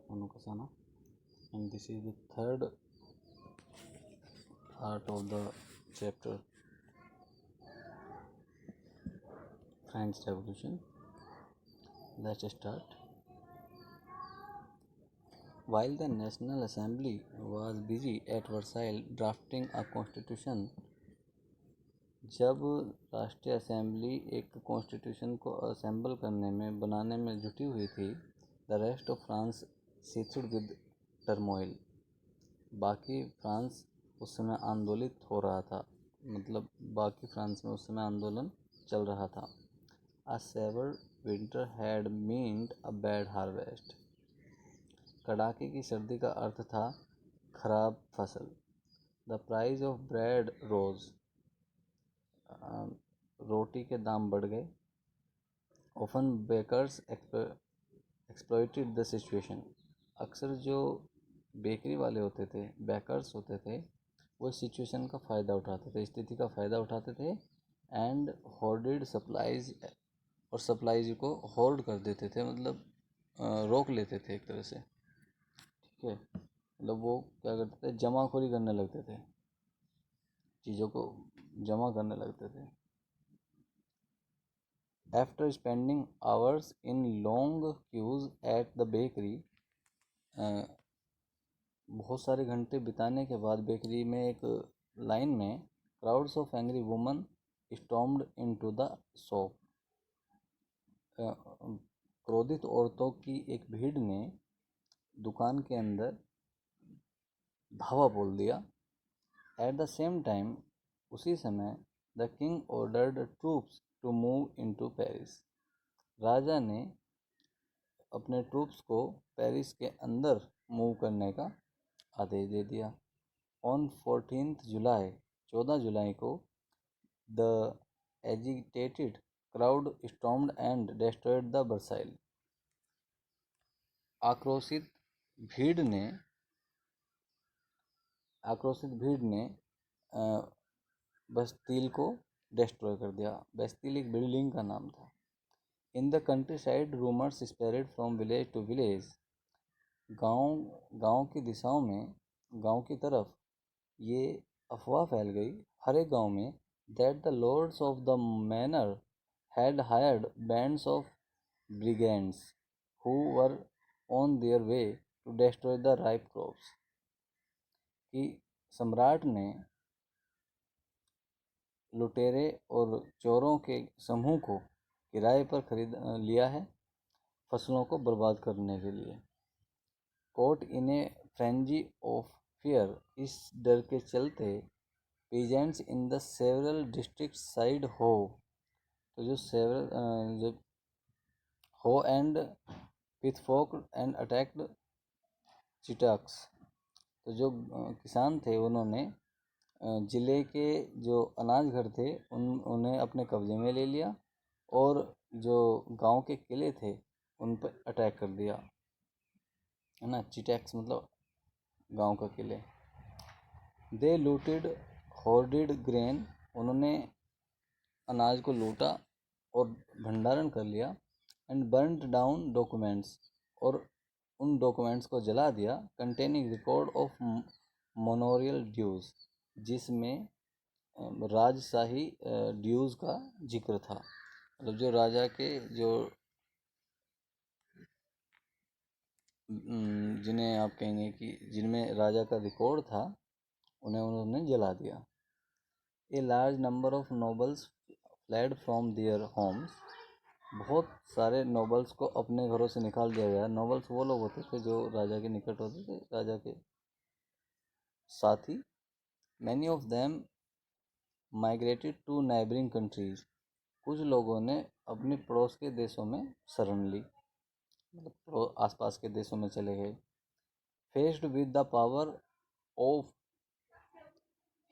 Manu Kasana, and this is the third part of the chapter French Revolution. Let's start. While the National Assembly was busy at Versailles drafting a constitution, जब राष्ट्रीय assembly एक constitution को assemble करने में बनाने में जुटी हुई थी, the rest of France seethed with turmoil, बाकी फ्रांस उस समय आंदोलित हो रहा था, मतलब बाकी फ्रांस में उस समय आंदोलन चल रहा था. A severe winter had meant a bad harvest, कड़ाके की सर्दी का अर्थ था खराब फसल. The price of bread rose, रोटी के दाम बढ़ गए. Often bakers exploited the situation, अक्सर जो बेकरी वाले होते थे, बेकर्स होते थे, वो सिचुएशन का फ़ायदा उठाते थे, स्थिति का फ़ायदा उठाते थे. एंड होर्डेड सप्लाईज, और सप्लाईज को होल्ड कर देते थे, मतलब रोक लेते थे एक तरह से. ठीक है, मतलब वो क्या करते थे, जमाखोरी करने लगते थे, चीज़ों को जमा करने लगते थे. After spending hours in long queues at the bakery, बहुत सारे घंटे बिताने के बाद बेकरी में एक लाइन में, crowds of angry women stormed into the shop, क्रोधित औरतों की एक भीड़ ने दुकान के अंदर धावा बोल दिया. At the same time, उसी समय, the king ordered troops to move into Paris, राजा ने अपने ट्रूप्स को पेरिस के अंदर मूव करने का आदेश दे दिया. ऑन 14th जुलाई, 14 जुलाई को, the agitated crowd stormed and destroyed the Versailles, आक्रोशित भीड़ ने बस्तील को डिस्ट्रॉय कर दिया. बस्तील एक बिल्डिंग का नाम था. In the countryside rumours spread from village to village, गांव की दिशाओं में, गांव की तरफ ये अफवाह फैल गई हर एक गांव में, that the lords of the manor had hired bands of brigands who were on their way to destroy the ripe crops, कि सम्राट ने लुटेरे और चोरों के समूह को किराए पर खरीद लिया है फसलों को बर्बाद करने के लिए. Caught in a frenzy of fear, इस डर के चलते peasants in the several district side hoes, तो जो सेवरल जो hoes and pitchfork and attacked chateaux, तो जो किसान थे उन्होंने ज़िले के जो अनाज घर थे उन्हें अपने कब्जे में ले लिया, और जो गांव के किले थे उन पर अटैक कर दिया, है ना. चिटैक्स मतलब गांव का किले. दे लूटेड होर्डेड ग्रेन, उन्होंने अनाज को लूटा और भंडारण कर लिया. एंड बर्नड डाउन डॉक्यूमेंट्स, और उन डॉक्यूमेंट्स को जला दिया. कंटेनिंग रिकॉर्ड ऑफ मोनोरियल ड्यूज, जिसमें राजशाही ड्यूज का जिक्र था, मतलब जो राजा के जो जिन्हें आप कहेंगे कि जिनमें राजा का रिकॉर्ड था, उन्हें उन्होंने जला दिया. A large number of nobles fled from their homes, बहुत सारे नोबल्स को अपने घरों से निकाल दिया गया. नोबल्स वो लोग होते थे जो राजा के निकट होते थे, राजा के साथी. Many of them migrated to neighbouring countries, कुछ लोगों ने अपने पड़ोस के देशों में शरण ली, मतलब आसपास के देशों में चले गए. Faced with the power of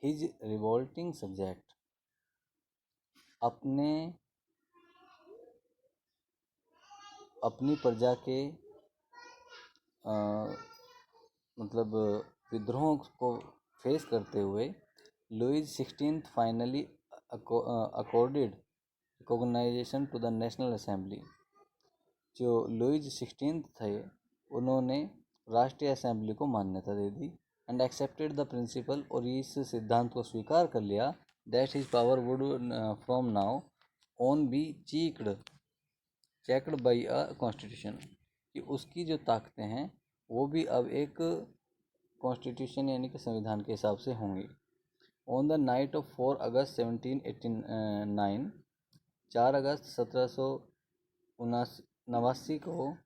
his revolting subject, अपनी प्रजा के मतलब विद्रोह को फेस करते हुए, Louis 16th finally accorded recognition to the national assembly, जो लुईज 16th थे उन्होंने राष्ट्रीय असेंबली को मान्यता दे दी एंड एक्सेप्टेड द प्रिंसिपल, और इस सिद्धांत को स्वीकार कर लिया that his power would from now on be checked by a constitution, कि उसकी जो ताकतें हैं वो भी अब एक कॉन्स्टिट्यूशन यानी कि संविधान के हिसाब से होंगी। ऑन द नाइट ऑफ 4 अगस्त 1789, 4 अगस्त 1789 को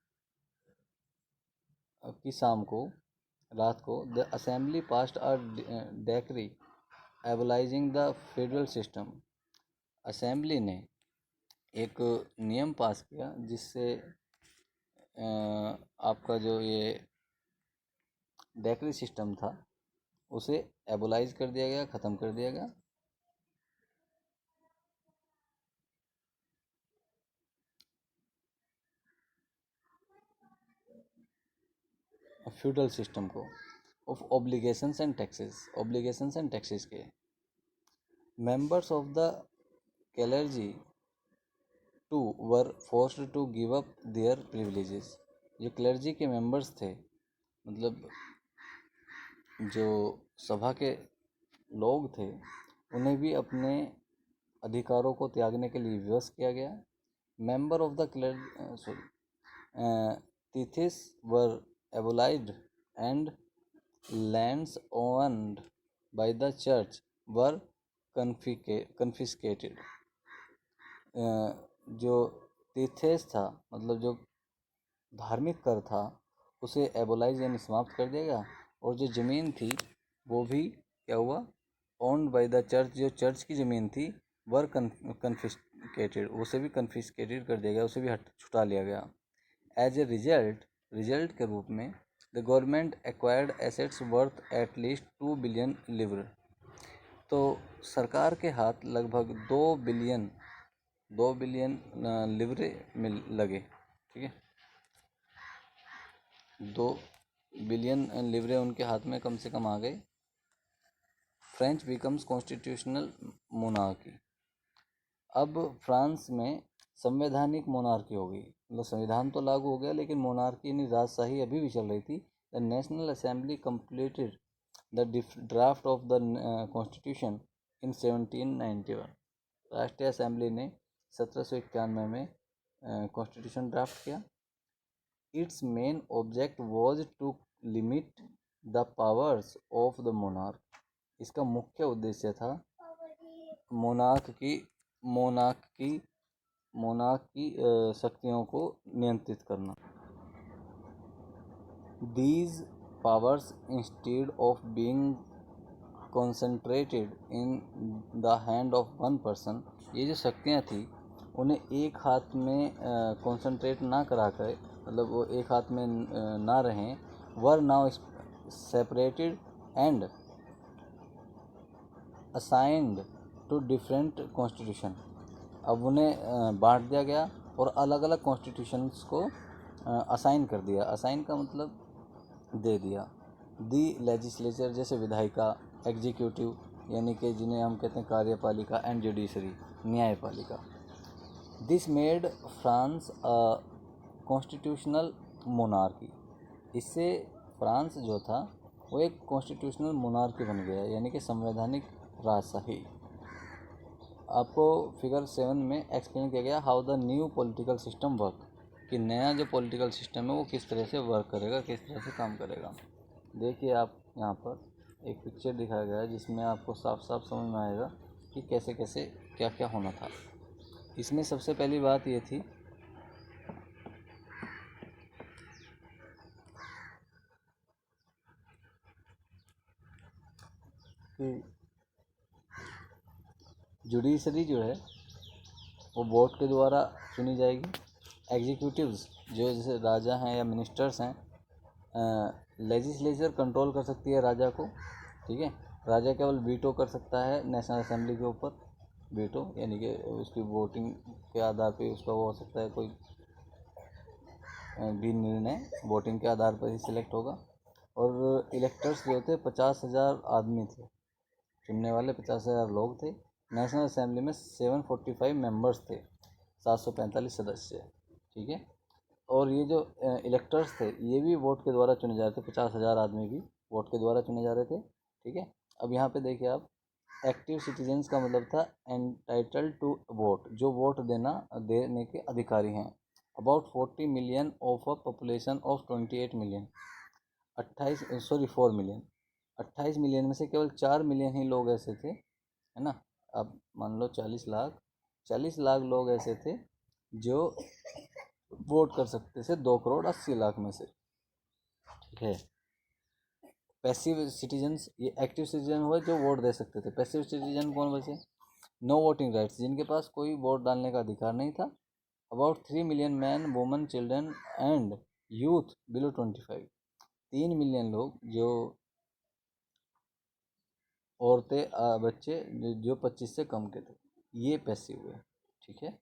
की शाम को, रात को, the assembly passed a decree abolishing the feudal system, assembly ने एक नियम पास किया जिससे आपका जो ये डेक्री सिस्टम था उसे एबोलाइज कर दिया गया, ख़त्म कर दिया गया। फ्यूडल सिस्टम को, ऑफ ऑब्लिगेशंस एंड टैक्सेस के। Members of the clergy too were forced to give up their privileges, जो क्लर्जी के मेंबर्स थे, मतलब जो सभा के लोग थे, उन्हें भी अपने अधिकारों को त्यागने के लिए विवश किया गया। Member of the tithes were abolished and lands owned by the church were confiscated, जो तीर्थेस था, मतलब जो धार्मिक कर था, उसे एबोलाइज यानी समाप्त कर दिया गया, और जो ज़मीन थी वो भी क्या हुआ, ओन्ड बाय द चर्च, जो चर्च की ज़मीन थी, वर कन्फिस्केटेड, उसे भी कन्फिस्केटेड कर दिया गया, उसे भी छुटा लिया गया। एज ए रिजल्ट के रूप में the government acquired assets worth at least 2 billion liver, तो सरकार के हाथ लगभग 2 बिलियन लिवरे में लगे, ठीक है, 2 बिलियन लिवरे उनके हाथ में कम से कम आ गए। फ्रेंच बिकम्स कॉन्स्टिट्यूशनल मोनार्की, अब फ्रांस में संवैधानिक मोनार्की हो गई, मतलब संविधान तो लागू हो गया लेकिन मोनार्की यानी राजशाही अभी भी चल रही थी। The national assembly completed the draft of the constitution in 1791, राष्ट्रीय असेंबली ने 1791 में कॉन्स्टिट्यूशन ड्राफ्ट किया। Its main object was to limit the powers of the monarch, इसका मुख्य उद्देश्य था मोनार्क की शक्तियों को नियंत्रित करना। These powers, instead of being concentrated in the hand of one person, ये जो शक्तियाँ थी उन्हें एक हाथ में कॉन्सेंट्रेट ना करा कर, मतलब वो एक हाथ में ना रहें, were now separated and assigned to different constitution, अब उन्हें बांट दिया गया और अलग अलग कॉन्स्टिट्यूशंस को असाइन कर दिया। असाइन का मतलब दे दिया। दी लेजिस्लेचर, जैसे विधायिका, एग्जीक्यूटिव यानी कि जिन्हें हम कहते हैं कार्यपालिका, एंड जुडिशरी न्यायपालिका। This made France a constitutional monarchy, इससे फ्रांस जो था वो एक कॉन्स्टिट्यूशनल मोनार्की बन गया, यानी कि संवैधानिक राजशाही। आपको फिगर 7 में एक्सप्लेन किया गया how the new political system work, कि नया जो पॉलिटिकल सिस्टम है वो किस तरह से वर्क करेगा, किस तरह से काम करेगा। देखिए आप यहाँ पर एक पिक्चर दिखाया गया है जिसमें आपको साफ साफ समझ में आएगा कि कैसे कैसे क्या क्या होना था। इसमें सबसे पहली बात ये थी कि जुडिशरी जो है वो वोट के द्वारा चुनी जाएगी। एग्जीक्यूटिव्स जो जैसे राजा हैं या मिनिस्टर्स हैं, लेजिस्लेचर कंट्रोल कर सकती है राजा को, ठीक है। राजा केवल वीटो कर सकता है नेशनल असेंबली के ऊपर, वीटो यानी कि उसकी वोटिंग के आधार पे उसका वो हो सकता है, कोई भी निर्णय वोटिंग के आधार पर ही सिलेक्ट होगा। और इलेक्टर्स जो थे 50,000 आदमी थे, चुनने वाले 50,000 लोग थे। नेशनल असेंबली में 745 मेंबर्स थे, 745 सदस्य, ठीक है। और ये जो इलेक्टर्स थे ये भी वोट के द्वारा चुने जा रहे थे, 50,000 आदमी भी वोट के द्वारा चुने जा रहे थे। ठीक है, अब यहाँ पे देखिए आप, एक्टिव सिटीजन्स का मतलब था एंटाइटल टू वोट, जो वोट देने के अधिकारी हैं। About 40 million of a population of 28 million, 4 million, 28 million में से केवल 4 मिलियन ही लोग ऐसे थे, है ना। अब मान लो 40 लाख, 40 लाख लोग ऐसे थे जो वोट कर सकते थे 2 करोड़ 80 लाख में से। ठीक है, पैसिव सिटीजन्स, ये एक्टिव सिटीजन हुए जो वोट दे सकते थे। पैसिव सिटीजन कौन बचे? नो वोटिंग राइट्स, जिनके पास कोई वोट डालने का अधिकार नहीं था। About 3 million man, women, children and youth below 25, 3 million लोग जो औरतें, बच्चे जो 25 से कम के थे, ये पैसिव हुए। ठीक है,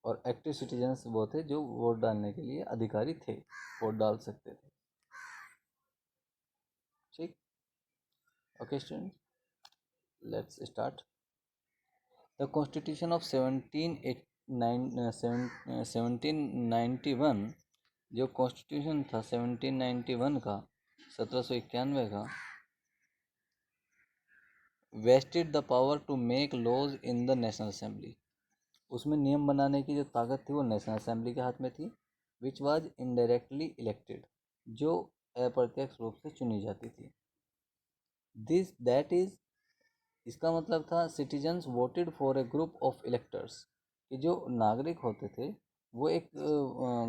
और एक्टिव सिटीजन्स वो थे जो वोट डालने के लिए अधिकारी थे, वोट डाल सकते थे। ठीक, okay student, let's start. The constitution of 1791, जो कॉन्स्टिट्यूशन था 1791 का, 1791 का, vested the power to make laws in the national assembly, उसमें नियम बनाने की जो ताकत थी वो नेशनल असेंबली के हाथ में थी। विच वाज इनडायरेक्टली इलेक्टेड, जो अप्रत्यक्ष रूप से चुनी जाती थी। दिस दैट इज, इसका मतलब था citizens voted for a group of electors, कि जो नागरिक होते थे वो एक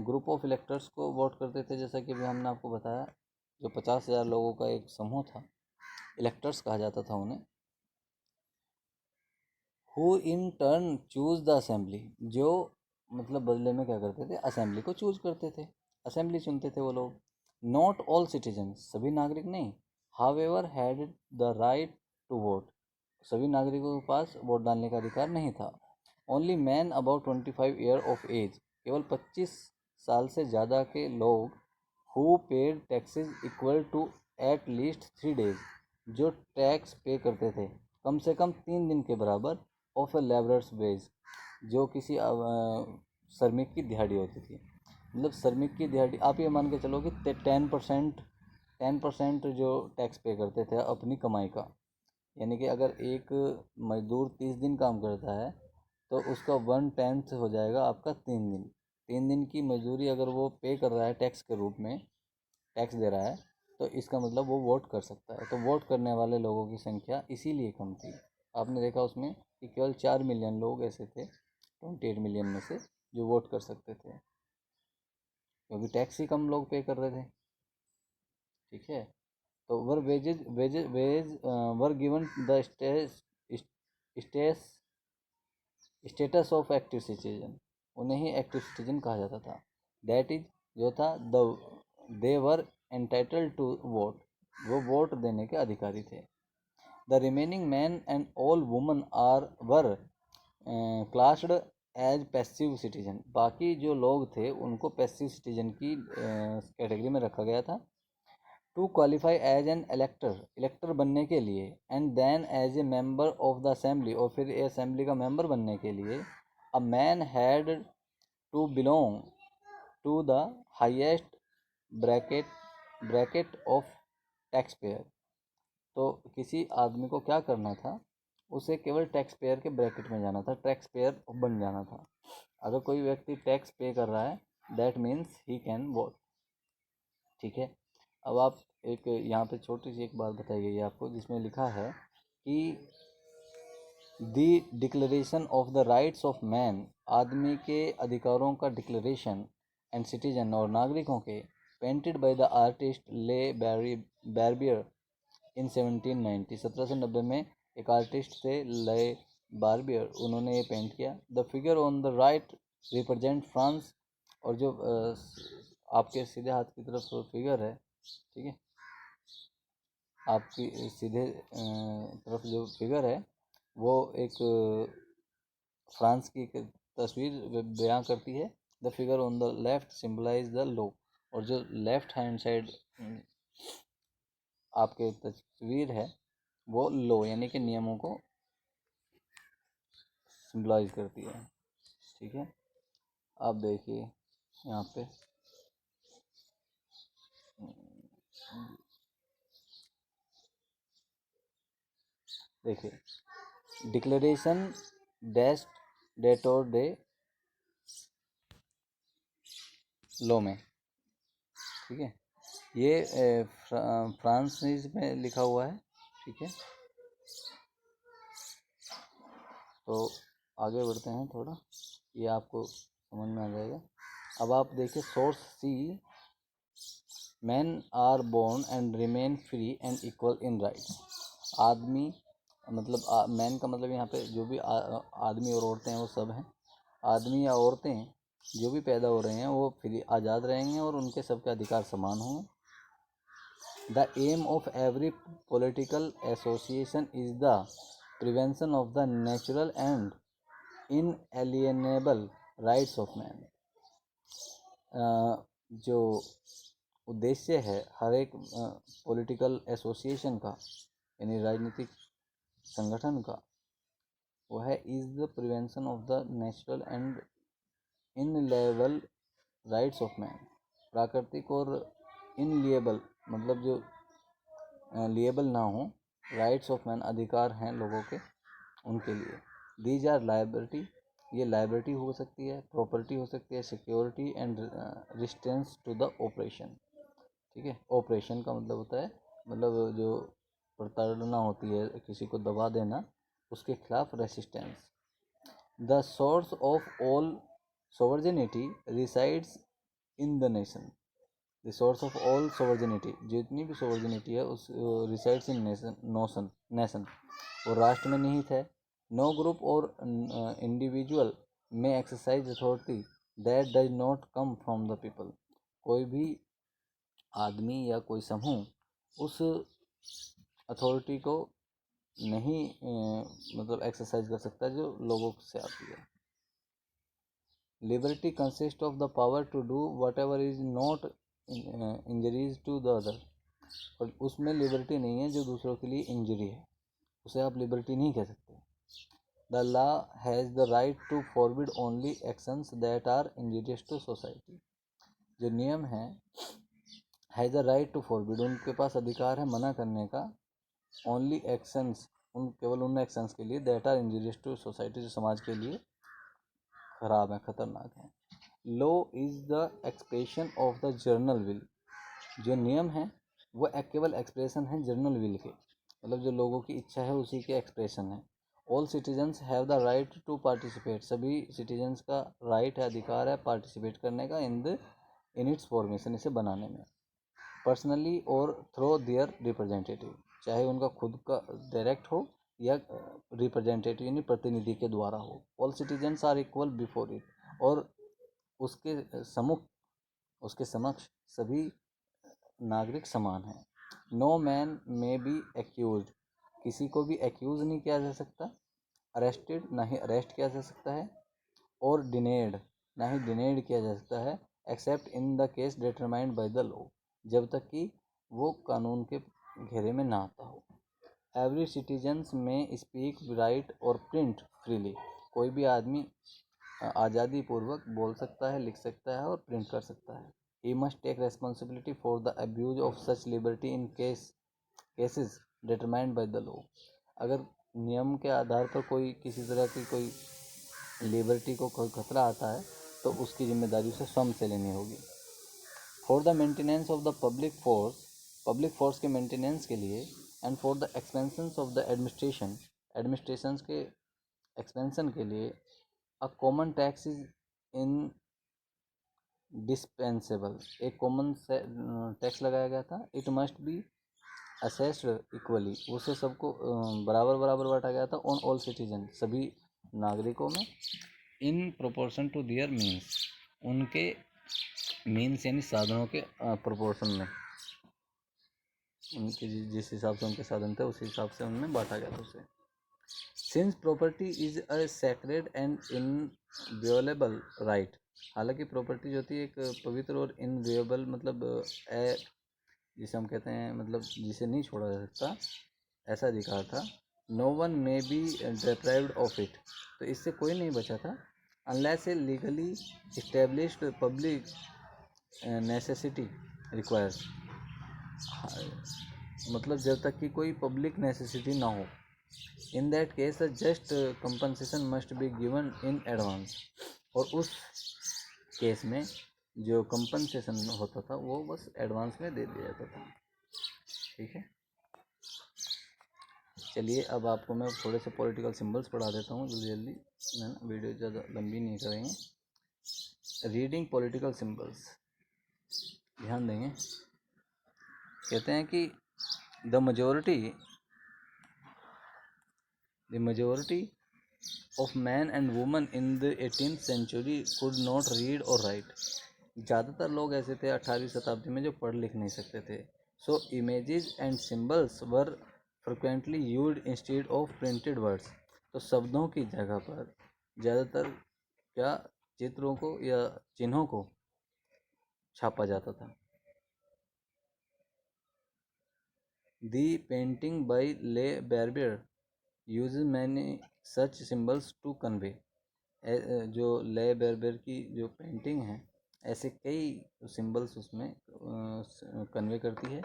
ग्रुप ऑफ इलेक्टर्स को वोट करते थे। जैसा कि अभी हमने आपको बताया, जो 50,000 लोगों का एक समूह था, इलेक्टर्स कहा जाता था उन्हें। Who in turn choose the assembly, जो मतलब बदले में क्या करते थे, असेंबली को चूज करते थे, असेंबली चुनते थे वो लोग। नॉट ऑल सिटीजन्स, सभी नागरिक नहीं, however had the right to vote, सभी नागरिकों के पास वोट डालने का अधिकार नहीं था। Only man about 25 year of age, केवल 25 साल से ज़्यादा के लोग, who paid taxes equal to at least 3 days, जो टैक्स पे करते थे कम से कम 3 दिन के बराबर, ऑफ ए लेबरर्स वेज, जो किसी श्रमिक की दिहाड़ी होती थी। मतलब श्रमिक की दिहाड़ी, आप ये मान के चलो कि 10% जो टैक्स पे करते थे अपनी कमाई का, यानी कि अगर एक मजदूर 30 दिन काम करता है तो उसका 1/10 हो जाएगा आपका 3 दिन। 3 दिन की मजदूरी अगर वो पे कर रहा है टैक्स के रूप में, टैक्स दे रहा है, तो इसका मतलब वो वोट कर सकता है। तो वोट करने वाले लोगों की संख्या इसीलिए कम थी। आपने देखा उसमें कि केवल 4 मिलियन लोग ऐसे थे 28 मिलियन में से जो वोट कर सकते थे, क्योंकि टैक्स ही कम लोग पे कर रहे थे। ठीक है, तो were wages were given the state status of active citizen, उन्हें ही एक्टिव सिटीजन कहा जाता था। दैट इज, जो था, the they were entitled to vote, वो वोट देने के अधिकारी थे। The remaining man and all woman are were classed as passive citizen, बाकी जो लोग थे उनको पैसिव सिटीजन की कैटेगरी में रखा गया था। To qualify as an elector, elector बनने के लिए, and then as a member of the assembly, और फिर असेंबली का मेंबर बनने के लिए, a man had to belong to the highest bracket bracket of taxpayer. तो किसी आदमी को क्या करना था, उसे केवल टैक्स पेयर के ब्रैकेट में जाना था, टैक्स पेयर बन जाना था। अगर कोई व्यक्ति टैक्स पे कर रहा है, that means he can vote. ठीक है, अब आप एक यहाँ पे छोटी सी एक बात बताई गई है आपको, जिसमें लिखा है कि the declaration of the rights of man, आदमी के अधिकारों का डिक्लेरेशन, एंड सिटीजन, और नागरिकों के, पेंटेड बाय द आर्टिस्ट ले बैरबियर इन 1790, 1790 में एक आर्टिस्ट थे ले बारबियर, उन्होंने ये पेंट किया। The figure on the right represent France, और जो आपके सीधे हाथ की तरफ फिगर है, ठीक है, आपकी सीधे तरफ जो फिगर है वो एक फ्रांस की एक तस्वीर बयां करती है। The figure on the left symbolise the law, और जो लेफ्ट हैंड साइड आपके तस्वीर है वो लॉ यानी कि नियमों को सिंबलाइज करती है। ठीक है, अब देखिए यहाँ पे देखिए, डिक्लेरेशन डैश डेटोर डे लो में, ठीक है, ये फ्रांसीस में लिखा हुआ है, ठीक है। तो आगे बढ़ते हैं थोड़ा, ये आपको समझ में आ जाएगा। अब आप देखिए source C, man are born and remain free and equal in rights. आदमी मतलब मैन का मतलब यहाँ पे जो भी आदमी और औरतें हैं वो सब हैं। आदमी या औरतें जो भी पैदा हो रहे हैं वो फ्री आज़ाद रहेंगे और उनके सबके अधिकार समान होंगे। The aim of every political association is the prevention of the natural and inalienable rights of man। जो उद्देश्य है हर एक पॉलिटिकल एसोसिएशन का, यानी राजनीतिक संगठन का, वो है is the prevention of the natural and inalienable rights of man. प्राकृतिक और इनलिएबल मतलब जो लिएबल ना हो, राइट्स ऑफ मैन अधिकार हैं लोगों के, उनके लिए। दीज आर लाइबिलिटी, ये लाइबिलिटी हो सकती है, प्रॉपर्टी हो सकती है, security and resistance to the operation, ठीक है। ऑपरेशन का मतलब होता है मतलब जो प्रताड़ना होती है, किसी को दबा देना, उसके खिलाफ resistance. The source of all sovereignty resides in the nation. The source of all sovereignty, जितनी भी सोवर्जिनिटी है उस रिसाइड्स इन नेशन, वो राष्ट्र में निहित है। नो ग्रुप और इंडिविजुअल में exercise authority that does not come from the people. कोई भी आदमी या कोई समूह उस अथॉरिटी को नहीं मतलब एक्सरसाइज कर सकता जो लोगों से आती है। Liberty consist of the power to do whatever is not injuries to the other. और उसमें लिबर्टी नहीं है जो दूसरों के लिए इंजरी है, उसे आप लिबर्टी नहीं कह सकते। The law has the right to forbid only actions that are injurious to society. जो नियम है, has the right to forbid, उनके पास अधिकार है मना करने का, ओनली एक्शंस, उन केवल उन एक्शंस के लिए, that are injurious to society, जो समाज के लिए खराब है, खतरनाक है। Law is the expression of the general will. जो नियम है वो केवल एक्सप्रेशन है जर्नल विल के, मतलब जो लोगों की इच्छा है उसी के एक्सप्रेशन है। All citizens have the right to participate. सभी सिटीजन्स का राइट है, अधिकार है पार्टिसिपेट करने का इन इट्स फॉर्मेशन, इसे बनाने में। पर्सनली और थ्रो देयर रिप्रेजेंटेटिव, चाहे उनका खुद का डायरेक्ट हो या रिप्रेजेंटेटिव यानी प्रतिनिधि के द्वारा हो। All citizens are equal before it, और उसके समक्ष सभी नागरिक समान हैं। No man may be accused, किसी को भी एक्यूज नहीं किया जा सकता। अरेस्टेड, ना ही अरेस्ट किया जा सकता है। और डिनेड, ना ही डिनेड किया जा सकता है, accept in the case determined by the law, जब तक कि वो कानून के घेरे में ना आता हो। एवरी सिटीजन्स में स्पीक, राइट और प्रिंट फ्रीली। कोई भी आदमी आज़ादी पूर्वक बोल सकता है, लिख सकता है और प्रिंट कर सकता है। He must take responsibility for the abuse of such liberty in cases determined by the law. अगर नियम के आधार पर कोई किसी तरह की कोई लिबर्टी को कोई खतरा आता है तो उसकी जिम्मेदारी उसे स्वयं से लेनी होगी। For the maintenance of the public force के मेंटेनेंस के लिए, and for the expansion of the administration के एक्सपेंशन के लिए, a common tax is in dispensable. एक कॉमन टैक्स लगाया गया था। It must be assessed equally, उसे सबको बराबर बराबर बांटा गया था। ऑन ऑल सिटीजन, सभी नागरिकों में। In proportion to their means, उनके मीन्स यानी साधनों के प्रोपोर्शन में, उनके जिस हिसाब से उनके साधन थे उस हिसाब से उनमें बांटा गया था उसे। Since property is a sacred and inviolable right, हालांकि प्रॉपर्टी जो होती है एक पवित्र और इनवियोलेबल मतलब जिसे हम कहते हैं मतलब जिसे नहीं छोड़ा जा सकता, ऐसा अधिकार था। No one may be deprived of it, तो इससे कोई नहीं बचा था unless a legally established public necessity requires, मतलब जब तक कि कोई पब्लिक नेसेसिटी ना हो। In that case just compensation must be given in advance, और उस केस में जो कंपनसेशन होता था वो बस एडवांस में दे दिया जाता था। ठीक है, चलिए अब आपको मैं थोड़े से पॉलिटिकल सिंबल्स पढ़ा देता हूँ जल्दी जल्दी, है ना, वीडियो ज़्यादा लंबी नहीं करेंगे। रीडिंग पॉलिटिकल सिंबल्स, ध्यान देंगे। कहते हैं कि the majority of men and women in the 18th century could not read or write। ज़्यादातर लोग ऐसे थे 18वीं शताब्दी में जो पढ़ लिख नहीं सकते थे। So images and symbols were frequently used instead of printed words. तो शब्दों की जगह पर ज़्यादातर क्या चित्रों को या चिन्हों को छापा जाता था। दी painting by Le Barbier use many such symbols to convey. जो ले बैरबियर की जो पेंटिंग है ऐसे कई सिंबल्स उसमें कन्वे करती है।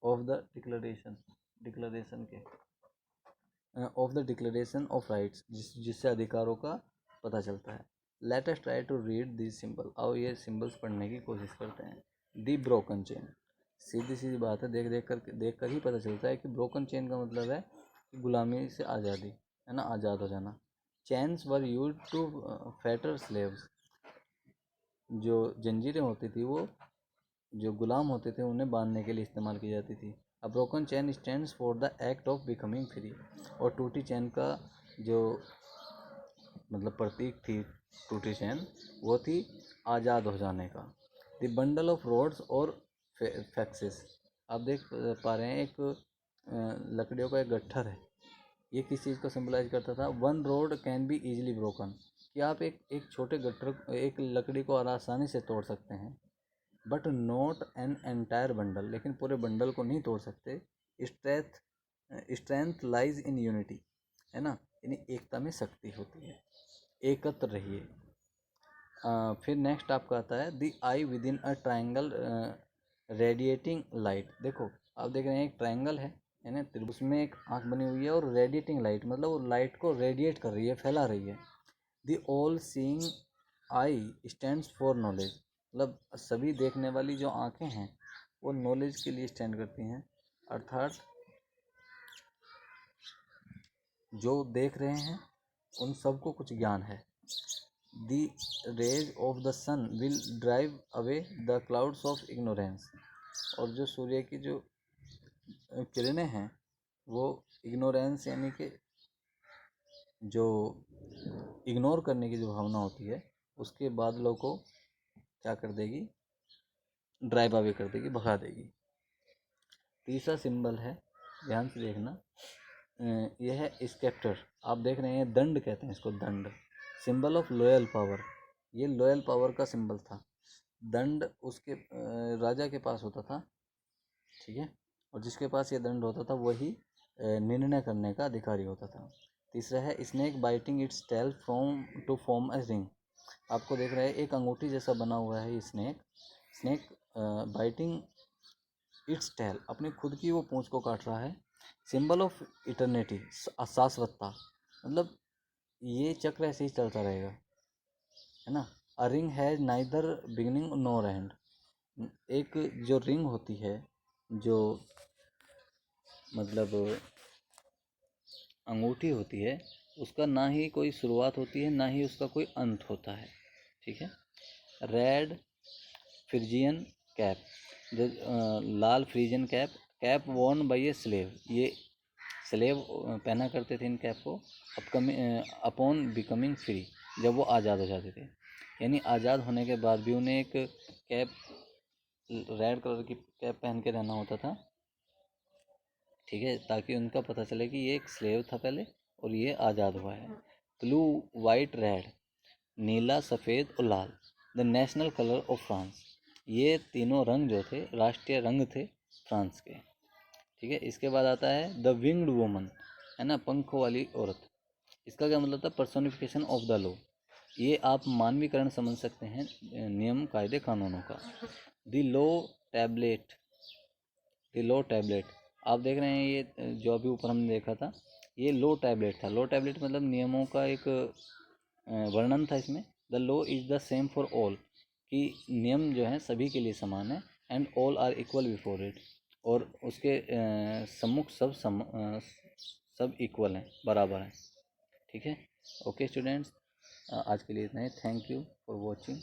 ऑफ द डिक्लेरेशन के of the declaration of rights, जिससे अधिकारों का पता चलता है। Let us try to read this symbol. आओ ये सिंबल्स पढ़ने की कोशिश करते हैं। दी ब्रोकन चेन, सीधी सीधी बात है, देख कर ही पता चलता है कि ब्रोकन चेन का मतलब है कि गुलामी से आज़ादी, है ना, आज़ाद हो जाना। Chains were used to fetter slaves, जो जंजीरें होती थी वो जो गुलाम होते थे उन्हें बांधने के लिए इस्तेमाल की जाती थी। A broken chain stands for the act of becoming free, और टूटी चैन का जो मतलब प्रतीक थी टूटी चैन वो थी आज़ाद हो जाने का। द बंडल ऑफ रोड्स और फैक्सेस, आप देख पा रहे हैं एक लकड़ियों का एक गट्ठर है, ये किस चीज़ को सिंबलाइज करता था। One road can be easily broken, कि आप एक छोटे गट्ठर एक लकड़ी को आसानी से तोड़ सकते हैं। But not an entire bundle, लेकिन पूरे बंडल को नहीं तोड़ सकते। स्ट्रेंथ लाइज इन यूनिटी, है ना, यानी एकता में शक्ति होती है, एकत्र रहिए। फिर नेक्स्ट आपका आता है the I with in a triangle radiating light. देखो आप देख रहे हैं एक ट्राइंगल है ना, उसमें एक आंख बनी हुई है, और रेडिएटिंग लाइट मतलब वो लाइट को रेडिएट कर रही है, फैला रही है। The all seeing I stands for knowledge, मतलब सभी देखने वाली जो आंखें हैं वो नॉलेज के लिए स्टैंड करती हैं, अर्थात जो देख रहे हैं उन सबको कुछ ज्ञान है। The rays of the sun will drive away the clouds of ignorance, और जो सूर्य की जो किरणें हैं वो इग्नोरेंस यानी कि जो इग्नोर करने की जो भावना होती है उसके बादलों को क्या कर देगी, ड्राइव अवे कर देगी, भगा देगी। तीसरा सिंबल है, ध्यान से देखना, यह है स्केप्टर। आप देख रहे हैं दंड कहते हैं इसको, दंड, सिंबल ऑफ लॉयल पावर। ये लॉयल पावर का सिंबल था। दंड उसके राजा के पास होता था, ठीक है, और जिसके पास ये दंड होता था वही निर्णय करने का अधिकारी होता था। तीसरा है snake biting its tail from to form a ring. आपको देख रहे हैं एक अंगूठी जैसा बना हुआ है ये स्नेक बाइटिंग इट्स टेल, अपनी खुद की वो पूंछ को काट रहा है। सिंबल ऑफ इटर्निटी, शाश्वतता, मतलब ये चक्र ऐसे ही चलता रहेगा, है ना। A ring has neither beginning nor and, एक जो रिंग होती है, जो मतलब अंगूठी होती है, उसका ना ही कोई शुरुआत होती है ना ही उसका कोई अंत होता है, ठीक है। रेड फ्रिजियन कैप, जो लाल Phrygian cap worn by a slave, ये स्लेव पहना करते थे इन कैप को अपॉन बिकमिंग फ्री, जब वो आज़ाद हो जाते थे। यानी आज़ाद होने के बाद भी उन्हें एक कैप, रेड कलर की कैप पहन के रहना होता था, ठीक है, ताकि उनका पता चले कि ये एक स्लेव था पहले और ये आज़ाद हुआ है। ब्लू वाइट रेड, नीला सफ़ेद और लाल, the national colour of France, ये तीनों रंग जो थे राष्ट्रीय रंग थे फ्रांस के, ठीक है। इसके बाद आता है द विंग्ड वुमन, है ना, पंखों वाली औरत। इसका क्या मतलब था, पर्सोनिफिकेशन ऑफ द लॉ, ये आप मानवीकरण समझ सकते हैं नियम कायदे कानूनों का। द लो टैबलेट आप देख रहे हैं, ये जो अभी ऊपर हमने देखा था ये लो टैबलेट था। लो टैबलेट मतलब नियमों का एक वर्णन था इसमें। The law is the same for all, कि नियम जो हैं सभी के लिए समान है। And all are equal before it, और उसके सम्मुख सब इक्वल हैं, बराबर हैं। ठीक है। ओके स्टूडेंट्स, आज के लिए इतना ही। Thank you for watching.